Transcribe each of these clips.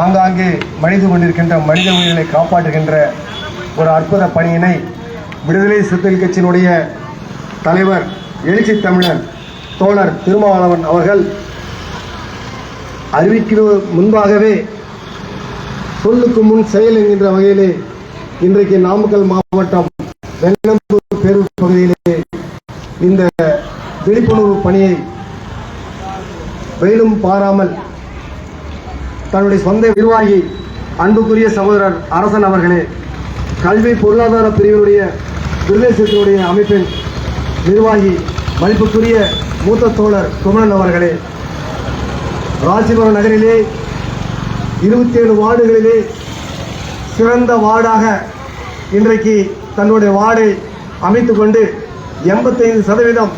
ஆங்காங்கே மனித கொண்டிருக்கின்ற மனித உயிர்களை காப்பாற்றுகின்ற ஒரு அற்புத பணியினை விடுதலை சிறுத்தைகள் கட்சியினுடைய தலைவர் எழுச்சி தமிழர் தோழர் திருமாவளவன் அவர்கள் அறிவிக்கிற முன்பாகவே சொல்லுக்கு முன் செயல் என்கின்ற வகையிலே இன்றைக்கு நாமக்கல் மாவட்டம் வெண்ணம்பூர் பேரூர் பகுதியிலே இந்த விழிப்புணர்வு பணியை வெயிலும் பாராமல் தன்னுடைய சொந்த நிர்வாகி அன்புக்குரிய சகோதரர் அரசன் அவர்களே, கல்வி பொருளாதார பிரிவினுடைய விடுதலை சிறுத்தைகளுடைய அமைப்பின் நிர்வாகி மதிப்புக்குரிய மூத்த தோழர் குமரன் அவர்களே, ராசிபுரம் நகரிலே 27 வார்டுகளிலே சிறந்த வார்டாக இன்றைக்கு தன்னுடைய வார்டை அமைத்துக் கொண்டு 85%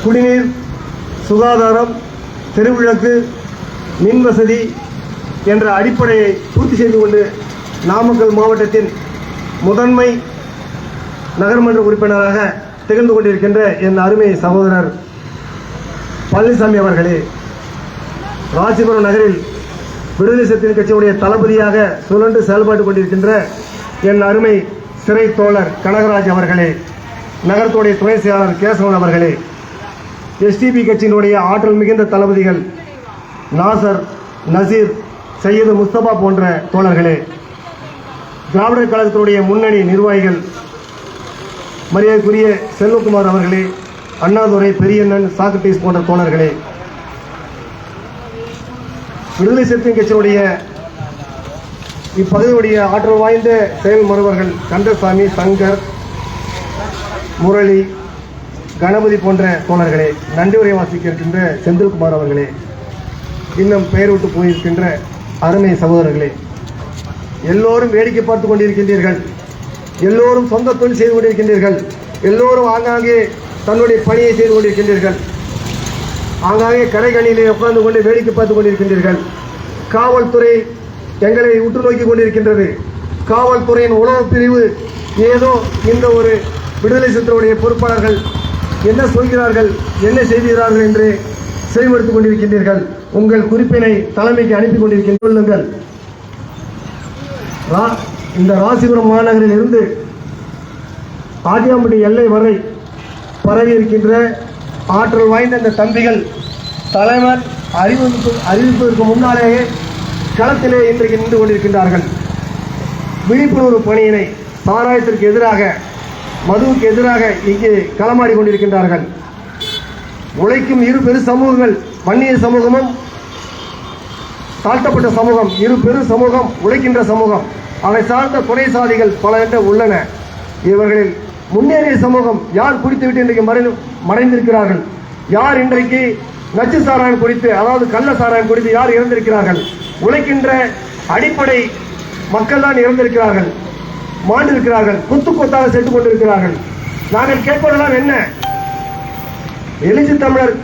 குடிநீர், சுகாதாரம், தெருவிளக்கு, மின் வசதி என்ற அடிப்படையை பூர்த்தி செய்து கொண்டு நாமக்கல் மாவட்டத்தின் முதன்மை நகர்மன்ற உறுப்பினராக திகழ்ந்து கொண்டிருக்கின்ற என் அருமை சகோதரர் பழனிசாமி அவர்களே, ராசிபுரம் நகரில் விடுதலை சிறுத்தைகள் கட்சியுடைய தளபதியாக சுழன்று செயல்பட்டு கொண்டிருக்கின்ற என் அருமை சிறை தோழர் கனகராஜ் அவர்களே, நகரத்துடைய துணை செயலாளர் கேசவன் அவர்களே, எஸ்டிபி கட்சியினுடைய ஆற்றல் மிகுந்த தளபதிகள் நாசர், நசீர், சையது முஸ்தபா போன்ற தோழர்களே, திராவிடர் கழகத்தினுடைய முன்னணி நிர்வாகிகள் மரியாதைக்குரிய செல்வகுமார் அவர்களே, அண்ணாதுரை, பெரியண்ணன், சாக்ரட்டிஸ் போன்ற தோழர்களே, விடுதலை சிறுத்தைகள் கட்சியினுடைய இப்பகுதியுடைய ஆற்றல் வாய்ந்த செயல் மருவர்கள் கந்தசாமி, சங்கர், முரளி, கணபதி போன்ற தோழர்களே, நன்றி உரை வாசிக்க இருக்கின்ற செந்தில்குமார் அவர்களே, இன்னும் பெயர் விட்டு போயிருக்கின்ற அருமை சகோதரர்களே, எல்லோரும் வேடிக்கை பார்த்து கொண்டிருக்கின்றீர்கள், எல்லோரும் சொந்த தொழில் செய்து கொண்டிருக்கின்றீர்கள், எல்லோரும் ஆங்காங்கே தன்னுடைய பணியை செய்து கொண்டிருக்கின்றீர்கள், ஆங்காங்கே கடைகணியிலே உட்கார்ந்து கொண்டு வேடிக்கை பார்த்து கொண்டிருக்கின்றீர்கள். காவல்துறை எங்களை உற்று நோக்கி கொண்டிருக்கின்றது. காவல்துறையின் உளவு பிரிவு ஏதோ இந்த ஒரு விடுதலை சிறுத்தைகளுடைய பொறுப்பாளர்கள் என்ன சொல்கிறார்கள், என்ன செய்கிறார்கள் என்று செயல்படுத்திக் கொண்டிருக்கின்றீர்கள். உங்கள் குறிப்பினை தலைமைக்கு அனுப்பி கொண்டிருக்கின்றீர்கள். இந்த ராசிபுரம் மாநகரில் இருந்து ஆதியாம்பட்டி எல்லை வரை பரவி இருக்கின்ற ஆற்றல் வாய்ந்த இந்த தம்பிகள் தலைவர் அறிவிப்பதற்கு முன்னாலேயே களத்திலே இன்றைக்கு நின்று கொண்டிருக்கின்றார்கள். விழிப்புணர்வு பணியினை சாராயத்திற்கு எதிராக, மதுவுக்கு எதிராக இங்கே களமாடி கொண்டிருக்கின்றார்கள். உழைக்கும் இரு பெரு சமூகங்கள், வன்னிய சமூகமும் தாழ்த்தப்பட்ட சமூகம், இரு பெரு சமூகம், உழைக்கின்ற சமூகம், அதை சார்ந்த துணை சாதிகள் பல உள்ளன. இவர்களில் முன்னேறிய சமூகம் யார் குடித்துவிட்டு இன்றைக்கு மறைந்திருக்கிறார்கள், யார் இன்றைக்கு நச்சு சாராயம் குடித்து, அதாவது கள்ள சாராயம் குடித்து யார் இறந்திருக்கிறார்கள், உழைக்கின்ற அடிப்படை மக்கள் தான் இறந்திருக்கிறார்கள், மாண்டிருக்கிறார்கள், கொத்து கொத்தாக சென்று கொண்டிருக்கிறார்கள். நாங்கள் கேட்பதெல்லாம் என்ன? எழுச்சி தமிழர்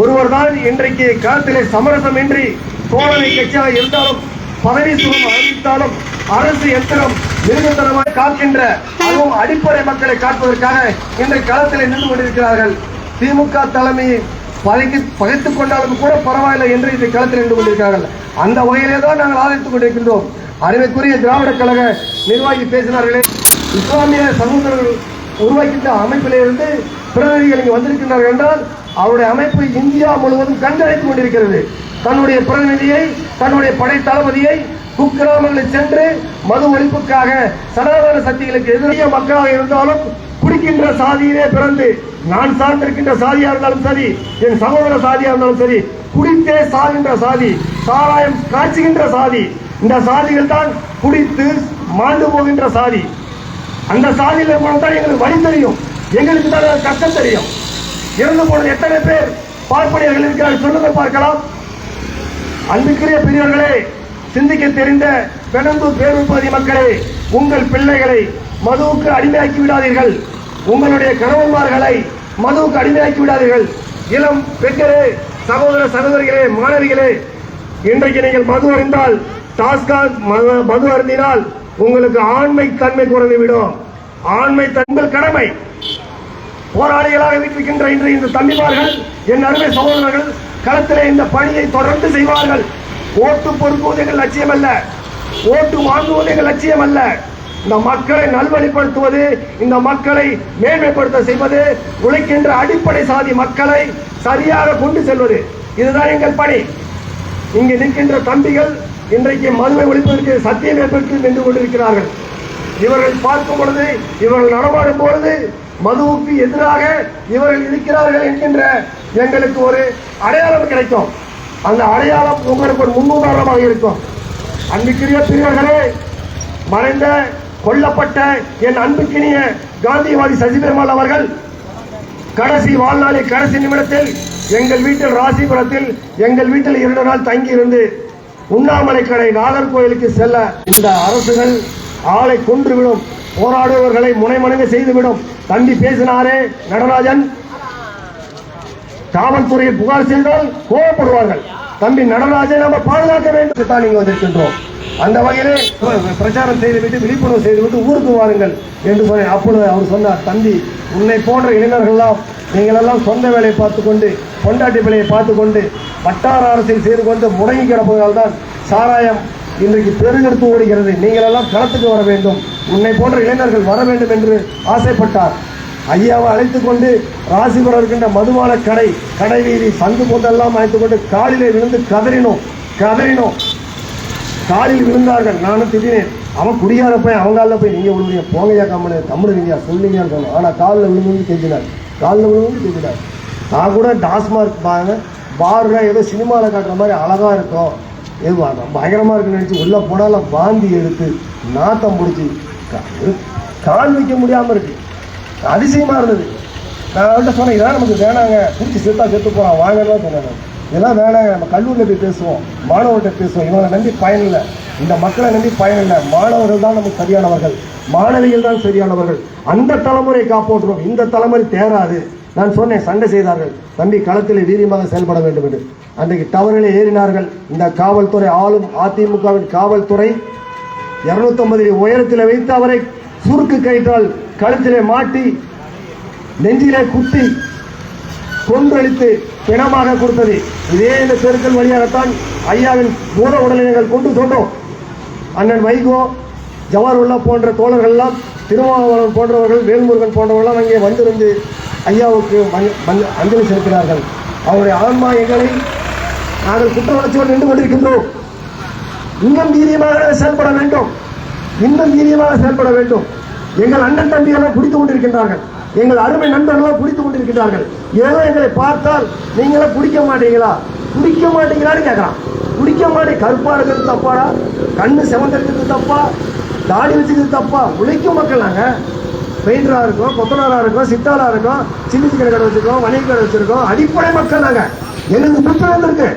ஒருவர் தான் இன்றைக்கு களத்திலே சமரசமின்றி தோழமை கட்சியாக இருந்தாலும், பதவி சுகம் அறிவித்தாலும், அரசு எந்திரம் மிருகத்தனமாக காக்கின்ற, அதுவும் அடிப்படை மக்களை காப்பதற்காக இன்றைக்கு களத்தில் நின்று கொண்டிருக்கிறார்கள். திமுக தலைமையை பகைத்துக் கொண்டாலும் கூட பரவாயில்லை என்று இந்த களத்தில் நின்று கொண்டிருக்கிறார்கள். அந்த வகையிலே தான் நாங்கள் ஆதரித்துக் கொண்டிருக்கின்றோம். அறிவுக்குரிய திராவிட கழக நிர்வாகி பேசினார்களே, இஸ்லாமிய சகோதரர்கள் உருவாக்கின்ற அமைப்பிலிருந்து பிரதிநிதிகள் இங்கு வந்திருக்கின்றார்கள் என்றால் அவருடைய அமைப்பு இந்தியா முழுவதும் கண்காணித்துக் கொண்டிருக்கிறது. தன்னுடைய பிரதிநிதியை, தன்னுடைய படை தளபதியை குக்கிராமங்களில் சென்று மது ஒழிப்புக்காக சனாதன சக்திகளுக்கு எதிராக மக்களாக இருந்தாலும் குடிக்கின்ற சாதியிலே பிறந்து, நான் சார்ந்திருக்கின்ற சாதியா இருந்தாலும் சரி, என் சகோதர சாதியா இருந்தாலும் சரி, குடித்தே சாகின்ற சாதி, சாராயம் காய்ச்சுகின்ற சாதி, இந்த சாதிகள் தான் குடித்து மாண்டு போகின்ற சாதி. அந்த சாதியில் தான் எங்களுக்கு வழி தெரியும், எங்களுக்கு தான் கஷ்டம் தெரியும். இறந்து போனது எத்தனை பேர் பார்ப்பனியர்கள் இருக்கிறார்கள் சொல்லுங்க பார்க்கலாம். அன்புக்குரிய பெரியவர்களே, சிந்திக்க தெரிந்த வெண்ணம்பூர் பேரூர் பகுதி மக்களே, உங்கள் பிள்ளைகளை மதுவுக்கு அடிமையாக்கி விடாதீர்கள், உங்களுடைய கணவன்மார்களை மதுவுக்கு அடிமையாக்கி விடாதீர்கள். இளம் பெண்களே, சகோதர சகோதரிகளே, மாணவிகளே, இன்றைக்கு நீங்கள் மது அறிந்தால், டாஸ்காக் மது அருந்தினால் உங்களுக்கு ஆண்மை தன்மை குறைந்துவிடும். ஆண்மை தங்கள் கடமை. போராளிகளாக வீட்டிருக்கின்ற இன்று இந்த தம்பிமார்கள், என் அருமை சகோதரர்கள் களத்திலே இந்த பணியை தொடர்ந்து செய்வார்கள். ஓட்டு பொறுக்குவது எங்கள் லட்சியம் அல்ல, ஓட்டு வாங்குவது எங்கள் லட்சியம் அல்ல. இந்த மக்களை நல்வழிப்படுத்துவது, இந்த மக்களை மேன்மைப்படுத்த செய்வது, உழைக்கின்ற அடிப்படை சாதி மக்களை சரியாக கொண்டு செல்வது, இதுதான் எங்கள் பணி. இங்கு நிற்கின்ற தம்பிகள் இன்றைக்கு மதுவை ஒழிப்பதற்கு சத்தியம் ஏற்படுத்தி நின்று கொண்டிருக்கிறார்கள். இவர்கள் பார்க்கும் பொழுது, இவர்கள் நடமாடும் பொழுது மதுவுக்கு எதிராக இவர்கள் இருக்கிறார்கள் என்கின்ற எங்களுக்கு ஒரு அடையாளம் கிடைக்கும். அந்த அடையாளம் உங்களுக்கு ஒரு முன்னுதாரணமாக இருக்கும். அன்புக்குரிய பிரிவர்களே, மறைந்த கொல்லப்பட்ட என் அன்புக்கினிய காந்திவாதி சசிபெருமாள் அவர்கள் கடைசி வாழ்நாளில் கடைசி நிமிடத்தில் எங்கள் வீட்டில் ராசிபுரத்தில் எங்கள் வீட்டில் 2 நாள் தங்கி இருந்து உண்ணாமலை கடை நாகர்கோயிலுக்கு செல்ல இந்த அரசுகள் ஆளை கொன்றுவிடும், போராடுபவர்களை முனைமனைவு செய்துவிடும். தம்பி பேசினாரே நடராஜன், காவல்துறையில் புகார் செய்தால் கோபப்படுவார்கள். தம்பி நடராஜன் நம்ம பாதுகாக்க வேண்டும் தான் நீங்க வந்திருக்கின்றோம். அந்த வகையிலே பிரச்சாரம் செய்துவிட்டு விழிப்புணர்வு செய்துவிட்டு ஊருக்கு வாருங்கள் என்று சொன்னேன். அப்பொழுது அவர் சொன்னார், தம்பி உன்னை போன்ற இளைஞர்கள்லாம் நீங்களெல்லாம் சொந்த வேலையை பார்த்துக்கொண்டு பொண்டாட்டி பிள்ளையை பார்த்துக்கொண்டு வட்டார அரசியல் செய்து கொண்டு முடங்கி கிடப்பதால் தான் சாராயம் இன்றைக்கு பெருகெடுத்து ஓடுகிறது. நீங்களெல்லாம் களத்துக்கு வர வேண்டும், உன்னை போன்ற இளைஞர்கள் வர வேண்டும் என்று ஆசைப்பட்டார். ஐயாவை அழைத்துக் கொண்டு ராசிபுரம் இருக்கின்ற மதுபான கடை வீதி சந்து போன்றெல்லாம் அழைத்துக் கொண்டு காலிலே விழுந்து கதறினோம். காலில் விழுந்தார்கள். நானும் திட்டினேன், அவன் குடியார போய் அவங்கால போய் நீங்க விழுவீங்க, போங்கய்யா கம்மனு தமிழ்ங்க சொல்லுங்கன்னு சொன்னோம். ஆனால் காலில் விழுந்து கேட்கிறார். நான் கூட டாஸ்மார்க் பார்ல ஏதோ சினிமாவில் காட்டுற மாதிரி அழகா இருக்கும், ஏதோ பயங்கரமா இருக்குன்னு நினைச்சு உள்ள போனாலும் வாந்தி எடுத்து நாத்தம் பிடிச்சி கால் வைக்க முடியாம இருக்கு. அதிசயமா இருந்தது. நான் அவர்கிட்ட சொன்னேன், இதெல்லாம் நமக்கு வேணாங்க, பிடிச்சி செத்து போறான் வாங்கலாம் சொன்னேன். இதெல்லாம் வேணாங்க, நம்ம கல்லூரியில் போய் பேசுவோம், மாணவர்கிட்ட பேசுவோம். இவங்களை நம்பி பயனில்லை, இந்த மக்களை நம்பி பயனில்லை. மாணவர்கள் தான் நமக்கு சரியானவர்கள், மாணவிகள் தான் சரியானவர்கள். அந்த தலைமுறை காப்பாற்றுவோம், இந்த தலைமுறை தேராது. நான் சொன்னேன், சண்டை செய்தார்கள். தம்பி களத்தில் வீரியமாக செயல்பட வேண்டும் என்று. அன்றைக்கு டவரில் ஏறினார்கள். இந்த காவல்துறை ஆளும் அதிமுகவின் காவல்துறை 250 உயரத்தில் வைத்து அவரை சுருக்கு கயிற்றால் கழுத்திலே மாட்டி நெஞ்சிலே குத்தி கொன்றளித்து பிணமாக கொடுத்தது. இதே இந்த தெருக்கள் வழியாகத்தான் ஐயாவின் பூத உடலை நாங்கள் கொண்டு சொன்னோம். அண்ணன் வைகோ, ஜவஹர்லா போன்ற தோழர்கள் எல்லாம், திருமாவளவன் போன்றவர்கள், வேல்முருகன் போன்றவர்கள் அங்கே வந்திருந்து ஐயாவுக்கு அஞ்சலி செலுத்தினார்கள். அவருடைய ஆன்மா எங்களை நாங்கள் குற்ற உணர்ச்சியோடு நின்று கொண்டிருக்கின்றோம். இன்னும் வீரியமாக செயல்பட வேண்டும், இன்னும் வீரியமாக செயல்பட வேண்டும். எங்கள் அண்ணன் தம்பியெல்லாம் குடித்துக் கொண்டிருக்கின்றார்கள், எங்கள் அருமை நண்பர்களாக குடித்துக் கொண்டிருக்கிறார்கள். ஏதோ எங்களை பார்த்தால் நீங்களும் குடிக்க மாட்டீங்களான்னு கேட்கறான். குடிக்க மாட்டேன், கருப்பா இருக்கிறது தப்பாடா, கண்ணு செவந்திருக்கிறது தப்பா, தாடி வச்சுக்கிறது தப்பா? உழைக்கும் மக்கள் நாங்க. பெயிண்டரா இருக்கோம், கொத்தனாரா இருக்கோம், சித்தாரா இருக்கோம், சின்ன சின்ன கடை வச்சிருக்கோம், வணிக கடை வச்சிருக்கோம். அடிப்படை மக்கள் நாங்க. எனக்கு புத்தகம் இருக்கு.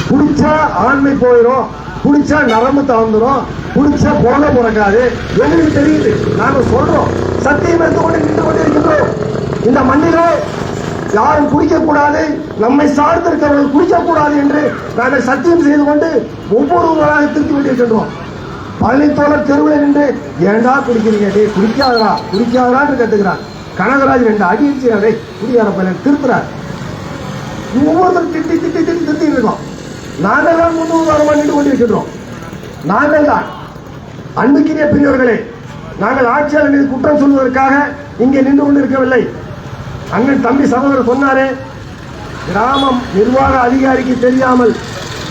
குடிச்சா ஆண்மை போயிடும், குடிச்சா நரம்பு தளர்ந்துடும், குடிச்சா குழந்தை பிறக்காது. எங்களுக்கு தெரியுது, நாங்க சொல்றோம். சத்தியம் எடுத்து கொண்டு நின்று கொண்டிருக்கின்றோம். இந்த மண்ணிலே யாரும் குடிக்கக்கூடாது, நம்மை சார்ந்திருக்கிறவர்கள் குடிக்கக்கூடாது என்று நாங்கள் சத்தியம் செய்து கொண்டு ஒவ்வொருவராக திருத்தி கொண்டிருக்கின்றோம். பழனித்தோழர் தெருவில் நின்று ஏண்டா குடிக்கிறீங்க, டே குடிக்காதான்னு கத்துக்கிறார். கனகராஜ் 2 அடிச்சு குடியார பையன் திருத்துறார். ஒவ்வொருத்தரும் திட்டி இருக்கோம். நாங்கள் தான் முன்னுதாரணமாக நின்று கொண்டிருக்கின்றோம். நாங்கள் தான் அன்புக்கிரிய பெரியவர்களே, நாங்கள் ஆட்சியாளர் மீது குற்றம் சொல்வதற்காக இங்கே நின்று கொண்டிருக்கவில்லை. அண்ணன் தம்பி சகோதரர் சொன்னாரே, கிராமம் நிர்வாக அதிகாரிக்கு தெரியாமல்,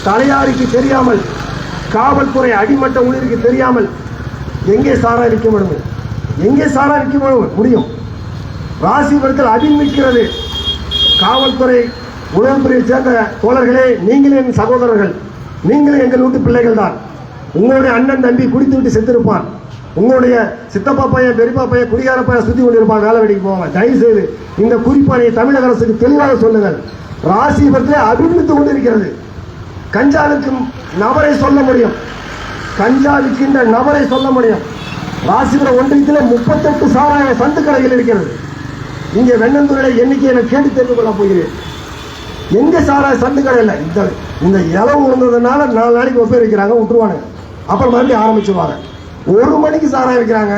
தலையாரிக்கு தெரியாமல், காவல்துறை அடிமட்ட ஊழியருக்கு தெரியாமல் எங்கே சாரா இருக்க முடியும்? எங்கே சாரா இருக்க முடியும்? ராசிபுரத்தில் அடிமிக்கிறது. காவல்துறை உளவுத்துறையை சேர்ந்த தோழர்களே, நீங்களே என் சகோதரர்கள், நீங்களே எங்கள் வீட்டு பிள்ளைகள் தான். உங்களுடைய அண்ணன் தம்பி குடித்து விட்டு செத்திருப்பான், உங்களுடைய சித்தப்பா பையன் பெரியப்பா பையன் குடிகார பையன் சுத்தி கொண்டிருப்பான், வேலை வெடிக்கு போவாங்க. தயவு செய்து இந்த குறிப்பானை தமிழக அரசுக்கு தெளிவாக சொல்லுங்கள். ராசிபுரத்திலே அபிவிருத்தி கொண்டிருக்கிறது. கஞ்சாவுக்கு நபரை சொல்ல முடியும், கஞ்சா விற்கின்ற நபரை சொல்ல முடியும். ராசிபுரம் ஒன்றியத்தில் 38 சாராய சந்து கடைகள் இருக்கிறது. இங்கே வெண்ணந்தூரில் எண்ணிக்கையை கேட்டு தெரிந்து கொள்ள போகிறேன். எங்க சாராய சந்து கடை இல்லை. இந்த இளவு விழுந்ததுனால 4 நாளைக்கு ஒப்பே வைக்கிறாங்க, விட்டுருவானுங்க. அப்புறம் மறுபடியும் ஆரம்பிச்சுவாங்க. 1 மணிக்கு சாராயம் வைக்கிறாங்க.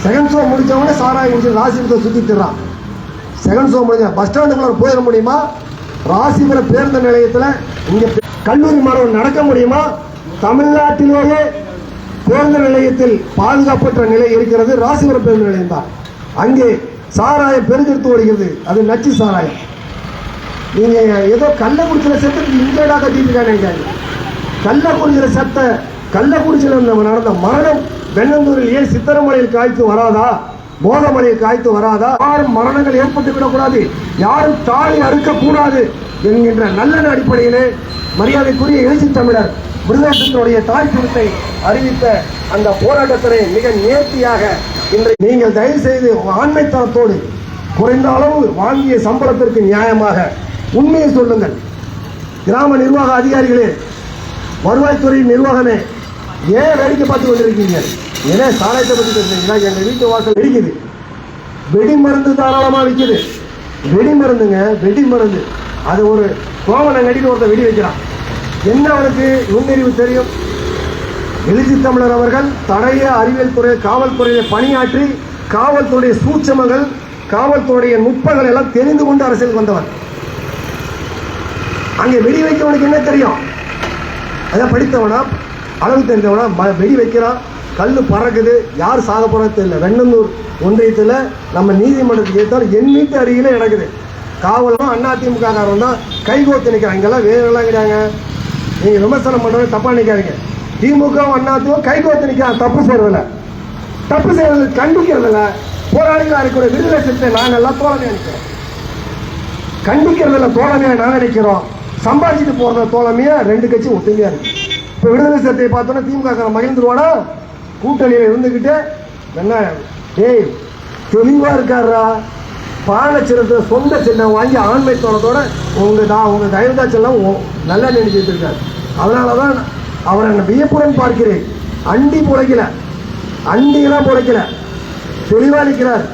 செகண்ட் ஷோ முடிச்சவங்க சாராயம் முடிச்சு ராசிபுரத்தை சுற்றி திடுறான். செகண்ட் ஷோ முடிஞ்ச பஸ் ஸ்டாண்டுக்குள்ள போயிட முடியுமா? ராசிபுரம் பேருந்து நிலையத்தில் இங்க கல்லூரி மாணவன் நடக்க முடியுமா? தமிழ்நாட்டிலேயே பேருந்து நிலையத்தில் பாதுகாப்பற்ற நிலை இருக்கிறது ராசிபுரம் பேருந்து நிலையம் தான். அங்கே சாராயம் பெருக்கெடுத்து ஓடுகிறது. அது நச்சு சாராயம். நீங்க ஏதோ கள்ளக்குறிச்சியில சட்டத்துக்கு இன்டேடா கட்டிட்டு கள்ளக்குறிச்சியில சட்ட கள்ளக்குறிச்சியில நடந்த மரணம் வெண்ணந்தூரில் ஏன் சித்தரமலையில் காய்த்து வராதா? போதமலையில் காய்த்து வராதா? யாரும் மரணங்கள் ஏற்பட்டு விடக்கூடாது, யாரும் தாலி அறுக்க கூடாது என்கின்ற நல்ல அடிப்படையிலே மரியாதைக்குரிய எழுச்சி தமிழர் விடுதலை தாய் திருத்தை அறிவித்த அந்த போராட்டத்தினை மிக நேர்த்தியாக இன்றைக்கு நீங்கள் தயவு செய்து ஆண்மைத்தனத்தோடு குறைந்த அளவு வாங்கிய சம்பளத்திற்கு நியாயமாக உண்மையை சொல்லுங்கள். கிராம நிர்வாக அதிகாரிகளே, வருவாய்த்துறை நிர்வாகமே, ஏன் வேடிக்கை பார்த்து கொண்டிருக்கீங்க? ஏன்னா சாராயத்தை பற்றி பேசுறீங்களா? எங்க வீட்டு வாசல் வெடிக்குது, வெடி மருந்து தாராளமா விற்குது. வெடி மருந்துங்க, வெடி மருந்து. அது ஒரு கோவனை நடிகை ஒருத்தர் வெடி வைக்கிறான். என்ன அவனுக்கு நுண்ணறிவு தெரியும்? எழுச்சி தமிழர் அவர்கள் தடய அறிவியல் துறை காவல்துறையில் பணியாற்றி காவல்துறைய சூட்சமங்கள் காவல்துறைய நுட்பங்கள் எல்லாம் தெரிந்து கொண்டு அரசியலுக்கு வந்தவர். அங்கே வெடி வைக்கிறவனுக்கு என்ன தெரியும்? அதான் படித்தவனா, அளவு தெரிஞ்சவனா, வெடி வைக்கிறான், கல் பறக்குது, யார் சாக போறது தெரியல. வெண்ணந்தூர் ஒன்றியத்தில் நம்ம நீதிமன்றத்துக்கு ஏற்றாலும் என் வீட்டு அருகிலே நடக்குது. காவலும் அதிமுக காரன் தான் கைகோத்து நிற்கிறாங்க. இங்கெல்லாம் வேறெல்லாம் கிடையாங்க. நீங்க விமர்சனம் பண்றது தப்பா நினைக்காதீங்க. திமுக அதிமுக கைகோத்து நிற்கிறாங்க. தப்பு செய்யறதில்ல, தப்பு செய்யறது கண்டிக்கிறதில்ல. போராளிகளாக இருக்கிற விடுதலை சிறுத்தை நாங்கெல்லாம் தோழமையா நிற்கிறோம். கண்டிக்கிறதில்ல, தோழமையா நாங்க நிற்கிறோம். சம்பாதிச்சுட்டு போறத தோழமையா ரெண்டு கட்சி ஒத்துமையா இருக்கு. இப்ப விடுதலை சிறுத்தையை பார்த்தோன்னா திமுக மகிழ்ந்துருவானா? கூட்டணியில் இருந்துகிட்டு என்ன ஏய் தெளிவா இருக்காரா? பானை சின்னத்தை சொந்த சின்னம் வாங்கி ஆண்மை தோணத்தோட உங்க தயவுதா செல்லம் நல்லா நினைச்சிட்டு இருக்காரு. அதனாலதான் அவரை வியப்புடன் பார்க்கிறேன். அண்டி புழைக்கல, அண்டியெல்லாம் புழைக்கல, தெளிவா நிற்கிறார்.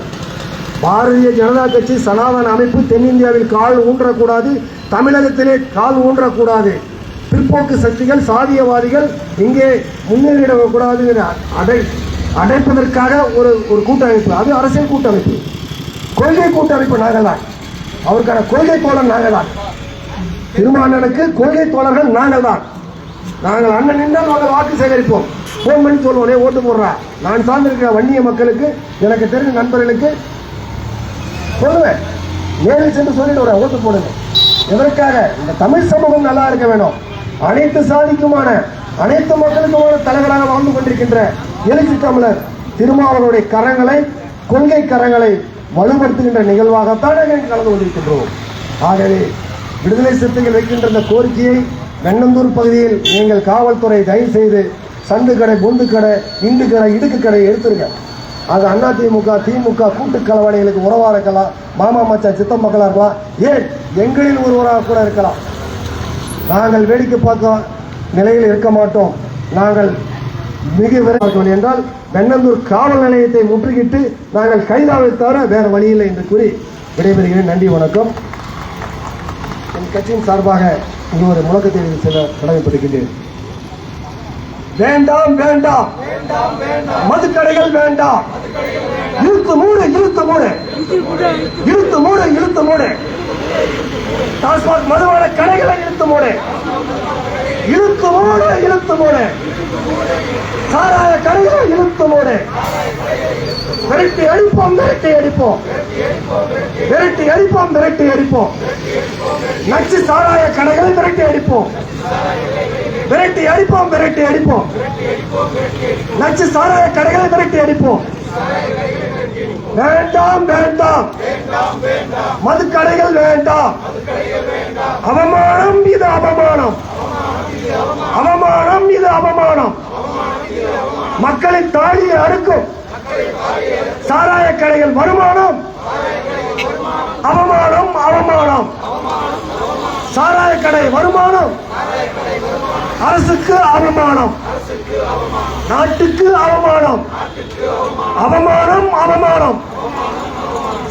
பாரதிய ஜனதா கட்சி சனாதன அமைப்பு தென்னிந்தியாவில் கால் ஊன்றக்கூடாது, தமிழகத்திலே கால் ஊன்றக்கூடாது, பிற்போக்கு சக்திகள் சாதியவாதிகள் இங்கே முன்னேறிடக்கூடாது அடைப்பதற்காக ஒரு கூட்டமைப்பு. அது அரசியல் கூட்டமைப்பு, கொள்கை கூட்டமைப்பு. நாங்கள் தான் அவருக்கான கொள்கை தோழர், நாங்கள் தான் திருமாவளவனுக்கு கொள்கை தோழர்கள் நாங்கள் தான். நாங்கள் அண்ணன் நின்றால் நாங்கள் வாக்கு சேகரிப்போம். போன் பண்ணி சொல்லுவோம், ஓட்டு போடுறா. நான் சார்ந்திருக்கிற வன்னிய மக்களுக்கு, எனக்கு தெரிஞ்ச நண்பர்களுக்கு சொல்லுவேன், நேரில் சென்று சொல்லிட்டு ஓட்டு போடுங்க. எதற்காக? இந்த தமிழ் சமூகம் நல்லா இருக்க வேணும். அனைத்து சாதிக்குமான அனைத்து மக்களுக்குமான தலைவராக வாழ்ந்து கொண்டிருக்கின்ற எழுச்சி தமிழர் திருமாவளவனுடைய கரங்களை, கொள்கை கரங்களை வலுப்படுத்துகின்ற நிகழ்வாகத்தான் கலந்து கொண்டிருக்கின்றோம். ஆகவே விடுதலை சிறுத்தைகள் வைக்கின்ற இந்த கோரிக்கையை வெண்ணந்தூர் பகுதியில் நீங்கள் காவல்துறை தயவு செய்து சந்து கடை, பொந்து கடை, இந்து கடை, இடுக்கு கடை எடுத்துருங்க. அது அதிமுக திமுக கூட்டு கலவாணிகளுக்கு உறவா இருக்கலாம், மாமா மச்சான் சித்த மக்களா இருக்கலாம், ஏன் எங்களில் ஒருவராக கூட இருக்கலாம். நாங்கள் வேடிக்கை பார்க்க நிலையில் இருக்க மாட்டோம். நாங்கள் மிக விரைவில் என்றால் வெண்ணந்தூர் காவல் நிலையத்தை முற்றுகிட்டு நாங்கள் கைதாவை தவிர வேற வழியில்லை என்று கூறி விடைபெறுகிறேன். நன்றி, வணக்கம். என் கட்சியின் சார்பாக இங்கு ஒரு முழக்கத்தை செல்ல கடமைப்பட்டிருக்கின்றேன். வேண்டாம் வேண்டாம், மதுக்கடைகள் வேண்டாம். இழுத்து மூடு, இழுத்து மூடு, இழுத்து மூடு, இழுத்து மூடு. டாஸ்மாக் மதுவான கடைகளை இழுத்து மூடு, இழுத்து மூடு, இழுத்து மூடு. சாராய கடைகளை இழுத்து மூடு. விரட்டி அடிப்போம், விரட்டி அடிப்போம், விரட்டி அடிப்போம், விரட்டி அடிப்போம். நச்சு சாராய கடைகளை விரட்டி அடிப்போம், விரட்டி அடிப்போம், விரட்டி அடிப்போம். நச்சு சாராய கடைகளை விரட்டி அடிப்போம். வேண்டாம் வேண்டாம், மதுக்கடைகள் வேண்டாம். அவமானம், இது அவமானம், அவமானம், இது அவமானம். மக்களின் தாலியை அறுக்கும் சாராய கடைகள் வருமானம், அவமானம், அவமானம். சாராய கடை வருமானம் அரசுக்கு அவமானம், நாட்டுக்கு அவமானம், அவமானம், அவமானம்.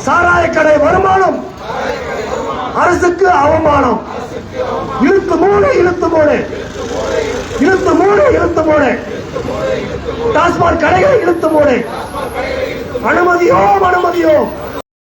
சாராய கடை வருமானம் அரசுக்கு அவமானம். இழுத்து மூடு, இழுத்து மூடு, இழுத்து மூடு, இழுத்து மூடு. டாஸ்மாக் கடைகளை இழுத்து மூடு. அனுமதியோ, அனுமதியோ.